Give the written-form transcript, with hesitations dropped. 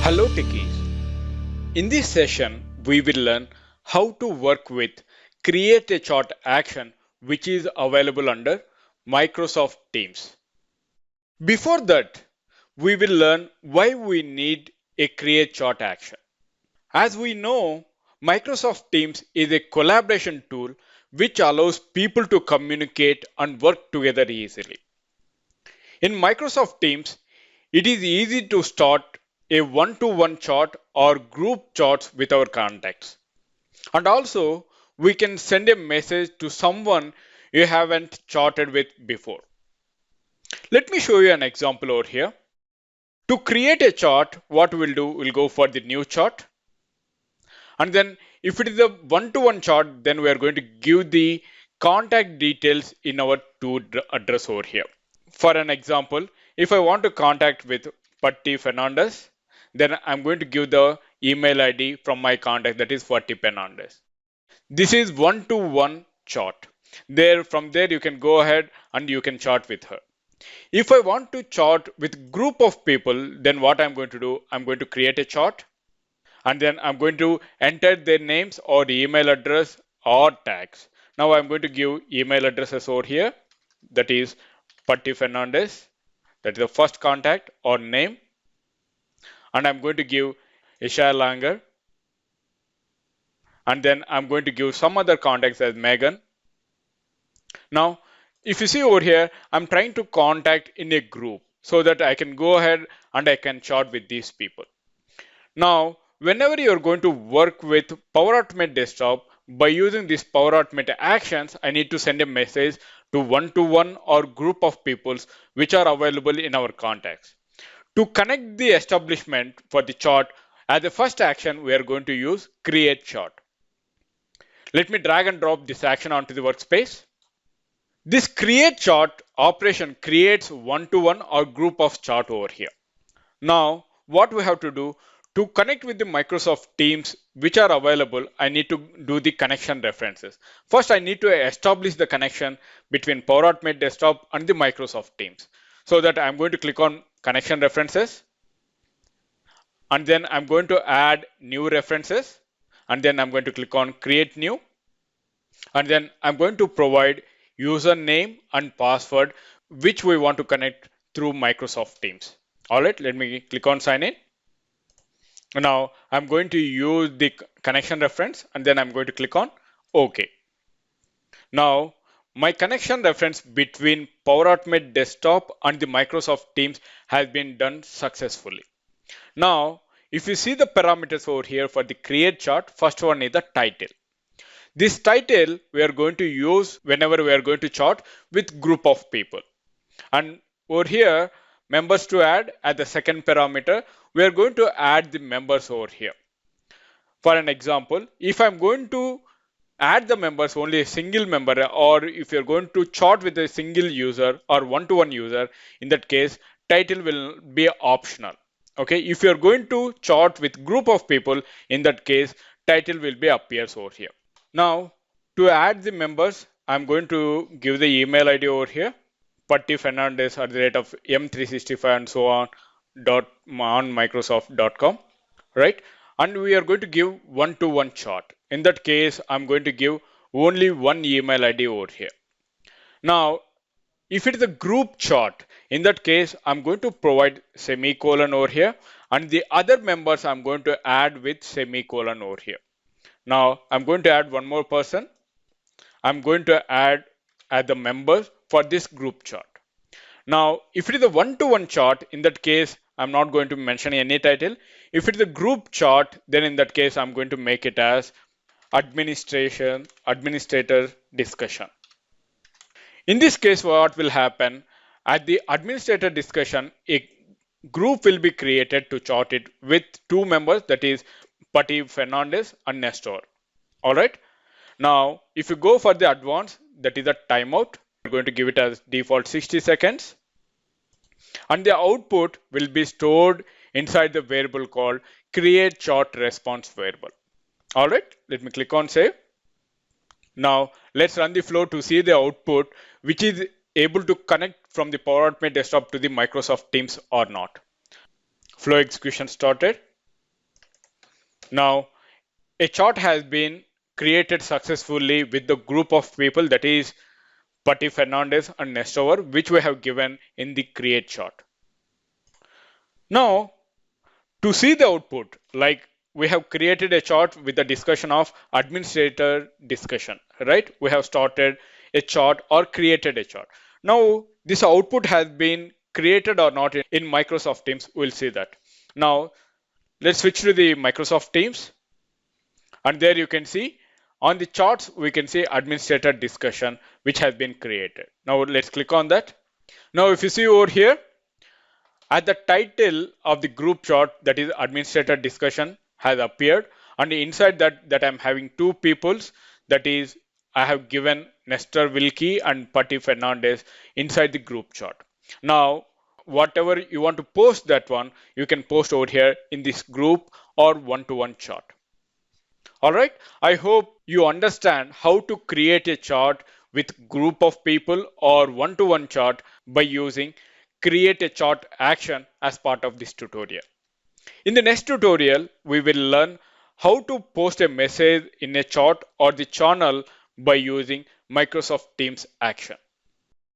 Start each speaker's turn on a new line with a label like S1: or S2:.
S1: Hello Techies. In this session, we will learn how to work with Create a Chart action which is available under Microsoft Teams. Before that, we will learn why we need a Create Chart action. As we know, Microsoft Teams is a collaboration tool which allows people to communicate and work together easily. In Microsoft Teams, it is easy to start a one-to-one chart or group charts with our contacts. And also, we can send a message to someone you haven't chatted with before. Let me show you an example over here. To create a chart, what we'll do, we'll go for the new chart. And then if it is a one-to-one chart, then we are going to give the contact details in our to address over here. For an example, if I want to contact with Patti Fernandez, then I'm going to give the email ID from my contact, that is Patti Fernandez. This is one-to-one chart. From there you can go ahead and you can chat with her. If I want to chat with group of people, then what I'm going to do, I'm going to create a chart and then I'm going to enter their names or email address or tags. Now I'm going to give email addresses over here, that is Patti Fernandez, that is the first contact or name, and I'm going to give Isha Langer, and then I'm going to give some other contacts as Megan. Now, if you see over here, I'm trying to contact in a group so that I can go ahead and I can chat with these people. Now, whenever you're going to work with Power Automate Desktop, by using this Power Automate actions, I need to send a message to one-to-one or group of peoples which are available in our contacts. To connect the establishment for the chart, as the first action, we are going to use Create Chart. Let me drag and drop this action onto the workspace. This Create Chart operation creates one-to-one or group of chart over here. Now, what we have to do, to connect with the Microsoft Teams which are available, I need to do the connection references. First, I need to establish the connection between Power Automate Desktop and the Microsoft Teams. So that I'm going to click on connection references. And then I'm going to add new references. And then I'm going to click on create new. And then I'm going to provide username and password which we want to connect through Microsoft Teams. All right, let me click on sign in. Now I'm going to use the connection reference and then I'm going to click on OK. Now my connection reference between Power Automate Desktop and the Microsoft Teams has been done successfully. Now, if you see the parameters over here for the create chart, first one is the title. This title we are going to use whenever we are going to chart with group of people. And over here, members to add as the second parameter, we are going to add the members over here. For an example, if I'm going to add the members only a single member, or if you're going to chart with a single user or one-to-one user, in that case, title will be optional. Okay, if you're going to chart with group of people, in that case, title will be appears over here. Now, to add the members, I'm going to give the email ID over here, Patti Fernandez @ M365 and so on Microsoft.com, right? And we are going to give one-to-one chart. In that case, I'm going to give only one email ID over here. Now, if it is a group chart, in that case, I'm going to provide semicolon over here, and the other members I'm going to add with semicolon over here. Now, I'm going to add one more person. I'm going to add the members for this group chart. Now, if it is a one-to-one chart, in that case, I'm not going to mention any title. If it is a group chart, then in that case, I'm going to make it as administrator discussion. In this case, what will happen? At the administrator discussion, a group will be created to chart it with two members, that is Patti Fernandez and Nestor. All right. Now, if you go for the advanced, that is a timeout. We're going to give it as default 60 seconds. And the output will be stored inside the variable called create chart response variable. All right, let me click on save. Now let's run the flow to see the output, which is able to connect from the Power Automate Desktop to the Microsoft Teams or not. Flow execution started. Now, a chart has been created successfully with the group of people, that is Patti Fernandez and Nestover, which we have given in the create chart. Now, to see the output, like we have created a chart with the discussion of administrator discussion, right? We have started a chart or created a chart. Now, this output has been created or not in Microsoft Teams. We'll see that. Now, let's switch to the Microsoft Teams. And there you can see on the charts, we can see administrator discussion, which has been created. Now, let's click on that. Now, if you see over here, at the title of the group chart, that is administrator discussion, has appeared, and inside that I'm having two peoples, that is I have given Nestor Wilkie and Patti Fernandez inside the group chart. Now, whatever you want to post that one, you can post over here in this group or one-to-one chart. All right, I hope you understand how to create a chart with group of people or one-to-one chart by using create a chart action as part of this tutorial. In the next tutorial, we will learn how to post a message in a chart or the channel by using Microsoft Teams action.